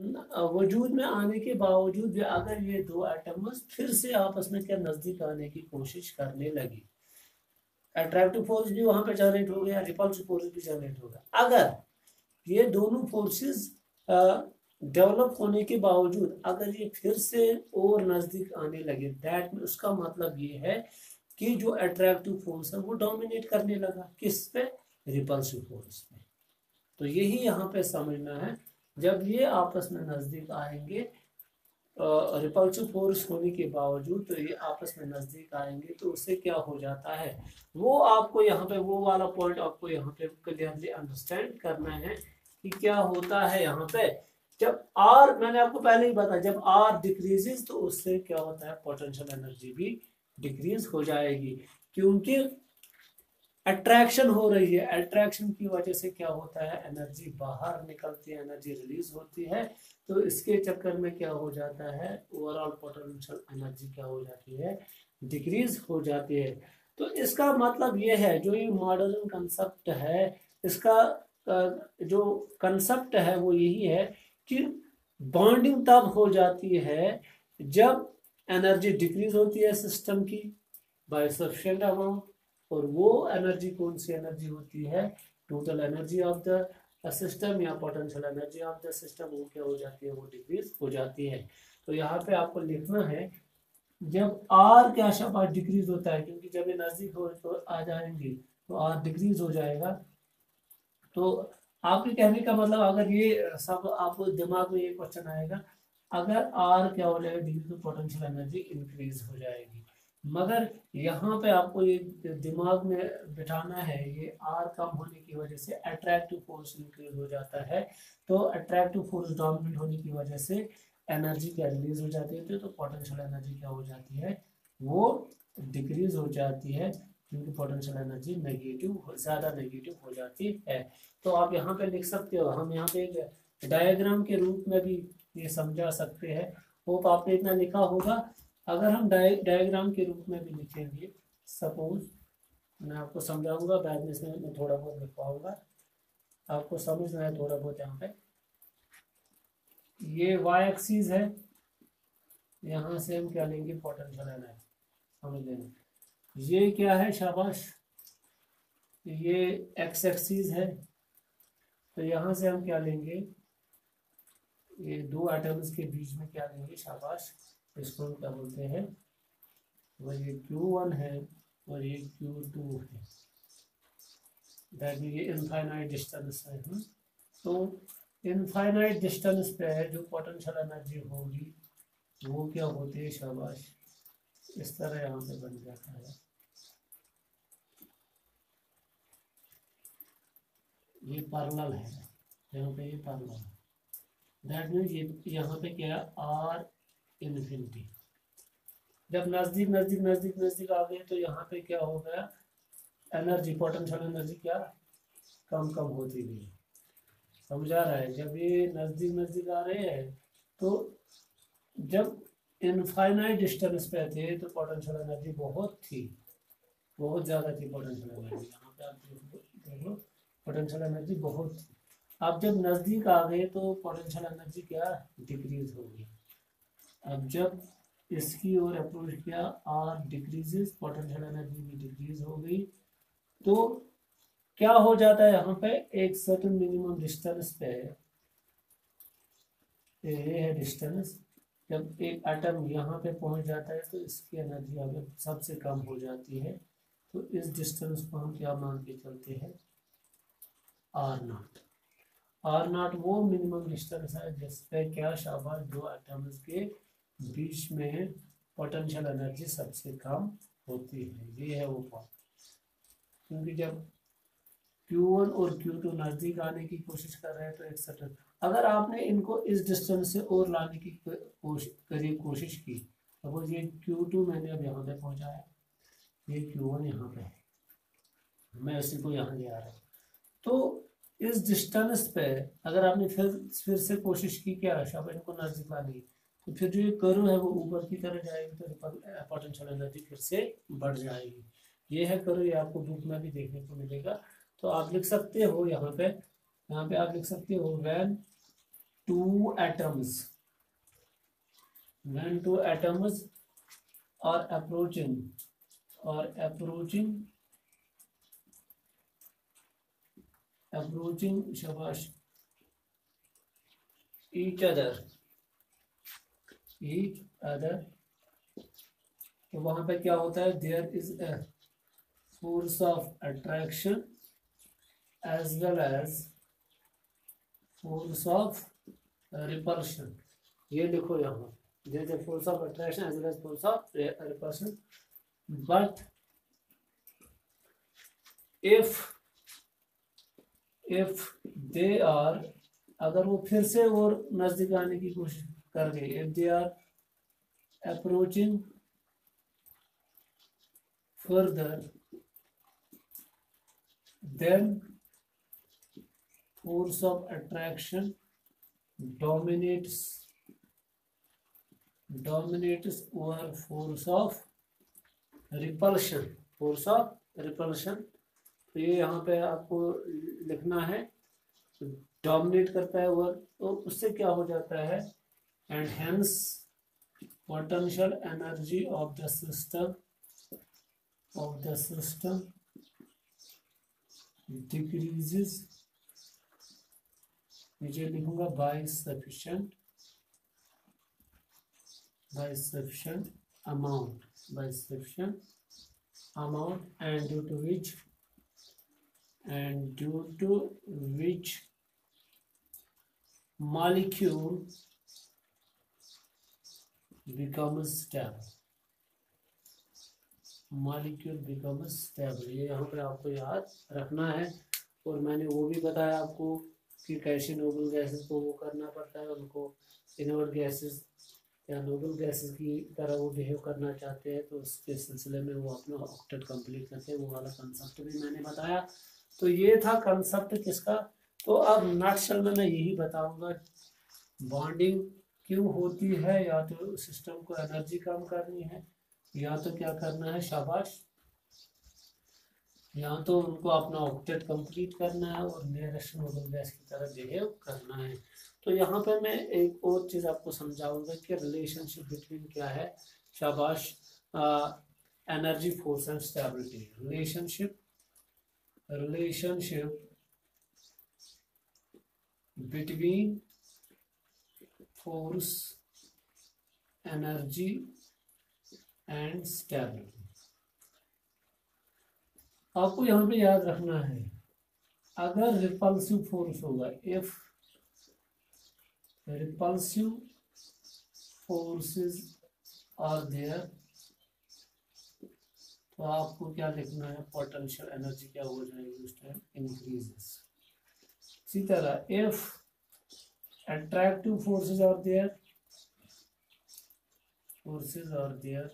वजूद में आने के बावजूद भी अगर ये दो एटम्स फिर से आपस में क्या नजदीक आने की कोशिश करने लगी, अट्रैक्टिव फोर्स भी वहां पे जनरेट हो गया, रिपल्सिव फोर्स भी जनरेट होगा। अगर ये दोनों फोर्सेस डेवलप होने के बावजूद अगर ये फिर से और नजदीक आने लगे, दैट उसका मतलब ये है कि जो अट्रैक्टिव फोर्स है वो डोमिनेट करने लगा, किस पे, रिपल्सिव फोर्स पे। तो यही यहाँ पे समझना है, जब ये आपस में नजदीक आएंगे रिपल्सिव फोर्स होने के बावजूद, तो ये आपस में नजदीक आएंगे तो उससे क्या हो जाता है, वो आपको यहाँ पे वो वाला पॉइंट आपको यहाँ पे क्लियरली अंडरस्टैंड करना है कि क्या होता है यहाँ पे। जब आर, मैंने आपको पहले ही बताया, जब आर डिक्रीजेस तो उससे क्या होता है, पोटेंशियल एनर्जी भी डिक्रीज हो जाएगी, क्योंकि अट्रैक्शन हो रही है। अट्रैक्शन की वजह से क्या होता है, एनर्जी बाहर निकलती है, एनर्जी रिलीज होती है, तो इसके चक्कर में क्या हो जाता है, ओवरऑल पोटेंशियल एनर्जी क्या हो जाती है, डिक्रीज हो जाती है। तो इसका मतलब ये है, जो ये मॉडर्न कंसेप्ट है, इसका जो कंसेप्ट है वो यही है कि बॉन्डिंग तब हो जाती है जब एनर्जी डिक्रीज होती है सिस्टम की बाय सफिशिएंट अमाउंट, और वो एनर्जी कौन सी एनर्जी होती है, total energy of the system या potential energy of the system, वो क्या हो जाती है, वो डिक्रीज हो जाती है। तो यहाँ पे आपको लिखना है, जब आर क्या शाबाश डिक्रीज होता है, क्योंकि जब ये नजदीक हो तो आ जाएंगे तो आर डिक्रीज हो जाएगा। तो आपके कहने का मतलब, अगर ये सब आपको दिमाग में ये क्वेश्चन आएगा, अगर आर क्या हो जाएगा डिक्रीज, तो पोटेंशियल एनर्जी इंक्रीज हो जाएगी। मगर यहाँ पे आपको ये दिमाग में बिठाना है, ये आर कम होने की वजह से अट्रैक्टिव फोर्स इंक्रीज हो जाता है, तो अट्रैक्टिव फोर्स डोमिनेट होने की वजह से एनर्जी क्या रिलीज हो जाती है, तो पोटेंशियल एनर्जी क्या हो जाती है, वो डिक्रीज हो जाती है, क्योंकि पोटेंशियल एनर्जी नेगेटिव, ज़्यादा नेगेटिव हो जाती है। तो आप यहाँ पे लिख सकते हो, हम यहाँ पे एक डायग्राम के रूप में भी ये समझा सकते हैं। होप आपने इतना लिखा होगा। अगर हम डायग्राम के रूप में भी लिखेंगे, सपोज मैं आपको समझाऊंगा, बाद में इसमें मैं थोड़ा बहुत लिखवाऊंगा, आपको समझना है थोड़ा बहुत। यहाँ पे ये y एक्सिस है, यहाँ से हम क्या लेंगे, पोटेंशियल एनर्जी, समझ लेना। ये क्या है शाबाश, ये x एक्सिस है, तो यहाँ से हम क्या लेंगे, ये दो एटम्स के बीच में क्या लेंगे शाबाश, इसको हम क्या बोलते हैं, वो ये Q1 है और ये Q2 है, दैट मीन ये इनफाइनाइट डिस्टेंस है। तो इनफाइनाइट डिस्टेंस पे जो पोटेंशियल एनर्जी होगी वो क्या होती है शाबाश, इस तरह यहाँ पे बन जाता है, ये पैरेलल है, यहाँ पे ये पैरेलल है, दैट मीन ये यहाँ पे क्या है, आर इन्फिनिटी। जब नजदीक नजदीक नजदीक नजदीक आ गए तो यहाँ पे क्या हो गया, एनर्जी, पोटेंशियल एनर्जी क्या कम कम होती गई, समझ आ रहा है। जब ये नजदीक नजदीक आ रहे हैं, तो जब इनफाइनाइट डिस्टेंस पे थे तो पोटेंशियल एनर्जी बहुत थी, बहुत ज़्यादा थी पोटेंशियल एनर्जी, यहाँ पे आप देखो पोटेंशियल एनर्जी बहुत थी। अब जब नज़दीक आ गए तो पोटेंशियल एनर्जी क्या डिक्रीज हो गई। अब जब इसकी ओर अप्रोच किया, आर डिक्रीजेस, पोटेंशियल एनर्जी भी डिक्रीज हो गई, तो क्या हो जाता है, यहाँ पे एक सर्टेन मिनिमम डिस्टेंस पे, ये है डिस्टेंस, जब एक एटम यहाँ पे पहुंच जाता है तो इसकी एनर्जी अगर सबसे कम हो जाती है, तो इस डिस्टेंस को हम क्या मान के चलते हैं, आर नॉट। आर नॉट वो मिनिमम डिस्टेंस है जिसपे क्या शाबाश, दो एटम्स के बीच में पोटेंशियल एनर्जी सबसे कम होती है, ये है वो पॉइंट। क्योंकि जब Q1 और Q2 नज़दीक आने की कोशिश कर रहे हैं तो एक सर्टेन, अगर आपने इनको इस डिस्टेंस से और लाने की कोशिश की, सपोज ये Q2 मैंने अब यहाँ पे पहुँचाया, ये Q1 यहाँ पे है, मैं इसी को यहाँ ले आ रहा हूँ, तो इस डिस्टेंस पे अगर आपने फिर से कोशिश की क्या शाबाश इनको नज़दीक लाने की, तो फिर जो ये कर्व है वो ऊपर की तरह जाएगी, तो पोटेंशियल एनर्जी फिर से बढ़ जाएगी। ये है कर्व, ये आपको बुक में भी देखने को मिलेगा। तो आप लिख सकते हो यहाँ पे आप लिख सकते हो, when two atoms when two atoms are approaching शाबाश each other तो वहां पे क्या होता है, there is a force of attraction as well as force of repulsion. ये लिखो यहाँ, there is a force of attraction as well as force of repulsion, but if they are, अगर वो फिर से और नजदीक आने की कोशिश कर गए, if they are approaching further, then force of attraction dominates over force of repulsion. तो ये यहाँ पे आपको लिखना है, डोमिनेट करता है ओवर, तो उससे क्या हो जाता है, and hence potential energy of the system decreases, नीचे लिखूंगा by sufficient amount, and due to which molecule becomes stable. ये यहाँ पे आपको याद रखना है। और मैंने वो भी बताया आपको कि कैसे नोबल गैसेस को वो करना पड़ता है, उनको इनर्ट गैसेस या नोबल गैसेस की तरह वो बिहेव करना चाहते हैं, तो उसके सिलसिले में वो अपना ऑक्टेट कंप्लीट करते हैं। वो वाला कंसेप्ट भी मैंने बताया। तो ये था कंसेप्ट किसका। तो अब नटशेल में मैं यही बताऊंगा, बॉन्डिंग क्यों होती है, या तो सिस्टम को एनर्जी कम करनी है, या तो क्या करना है, शाबाश, या तो उनको अपना ऑक्टेट कंप्लीट करना है और नियरेस्ट नोबल गैस की तरह बिहेव करना है। तो यहाँ पे मैं एक और चीज़ आपको समझाऊंगा कि रिलेशनशिप बिटवीन क्या है, शाबाश, energy, force and stability. Relationship between force, energy and stability. आपको यहाँ पे याद रखना है, अगर रिपल्सिव फोर्स होगा, if repulsive forces are there, तो आपको क्या लिखना है, पोटेंशियल एनर्जी क्या हो जाएगी उस टाइम, इंक्रीजेस। इसी तरह if attractive forces are there,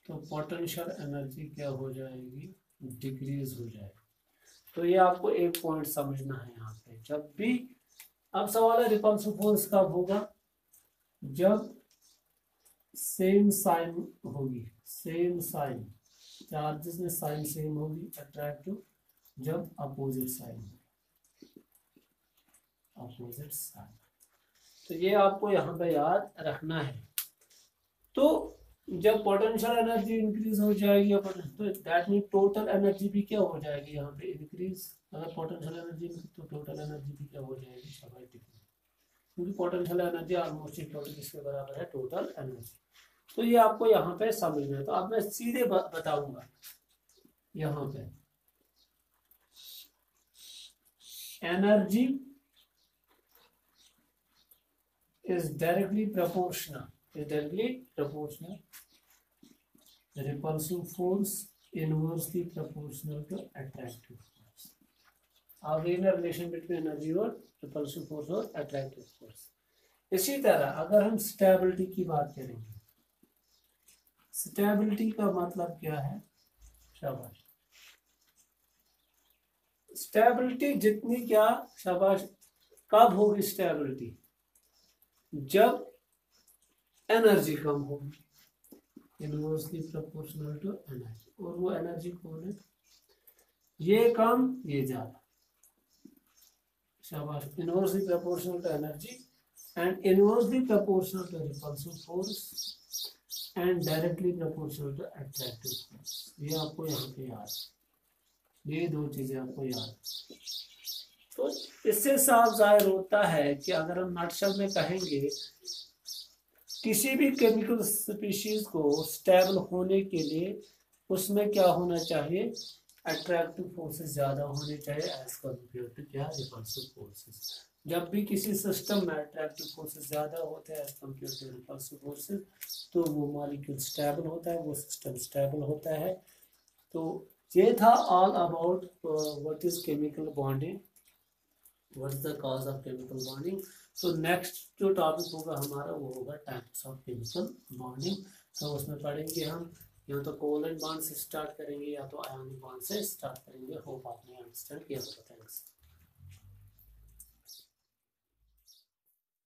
तो पोटेंशियल एनर्जी क्या हो जाएगी, डिक्रीज हो जाएगी। तो ये आपको एक पॉइंट समझना है यहाँ पे। जब भी, अब सवाल है रिपल्सिव फोर्स कब होगा, जब सेम साइन होगी, सेम साइन, चार्जेस में साइन सेम होगी। अट्रैक्टिव जब अपोजिट साइन, तो ये आपको यहाँ पे याद रखना है। तो जब पोटेंशियल एनर्जी इंक्रीज हो जाएगी, तो दैट मीन टोटल एनर्जी भी क्या हो जाएगी यहाँ पे, इंक्रीज। अगर पोटेंशियल एनर्जी, तो टोटल एनर्जी भी क्या हो जाएगी, शाबाश, डिक्रीज, क्योंकि पोटेंशियल एनर्जी ऑलमोस्ट इक्वल किसके बराबर है, टोटल एनर्जी। तो ये आपको यहाँ पे समझना है। तो अब मैं सीधे बताऊंगा यहाँ पे, energy is directly proportional repulsive force inversely proportional to attractive force। Again relation between energy और रिपल्सिव फोर्स और अट्रैक्टिव फोर्स। इसी तरह अगर हम स्टेबिलिटी की बात करेंगे, स्टेबिलिटी का मतलब क्या है, शाबाश, स्टेबिलिटी जितनी क्या, शाबाश, कब होगी स्टेबिलिटी, जब एनर्जी कम होगी, इनवर्सली प्रोपोर्शनल टू एनर्जी। और वो एनर्जी कौन है, ये कम ये ज्यादा, शाबाश, inversely proportional to energy and inversely proportional to repulsive force and directly proportional to attractive force. ये आपको यहाँ पे याद, ये दो चीजें आपको याद। तो इससे साफ जाहिर होता है कि अगर हम नटशल में कहेंगे, किसी भी केमिकल स्पीशीज को स्टेबल होने के लिए उसमें क्या होना चाहिए, अट्रैक्टिव फोर्सेस ज्यादा होने चाहिए एज कम्पेयर टू क्या, रिपल्सिव फोर्सेस। जब भी किसी सिस्टम में अट्रैक्टिव फोर्सेस ज्यादा होते हैं as compared to repulsive forces तो वो मॉलिक्यूल स्टेबल होता है, वो सिस्टम स्टेबल होता है। तो ये था all about what is chemical bonding, what is the cause of chemical bonding. तो नेक्स्ट जो टॉपिक होगा हमारा वो होगा टाइप्स ऑफ केमिकल बॉन्डिंग। तो उसमें पढ़ेंगे हम या तो कोवलेंट बॉन्ड से स्टार्ट करेंगे या तो आयनिक बॉन्ड से स्टार्ट करेंगे। होप आपने अंडरस्टैंड किया होगा। थैंक्स।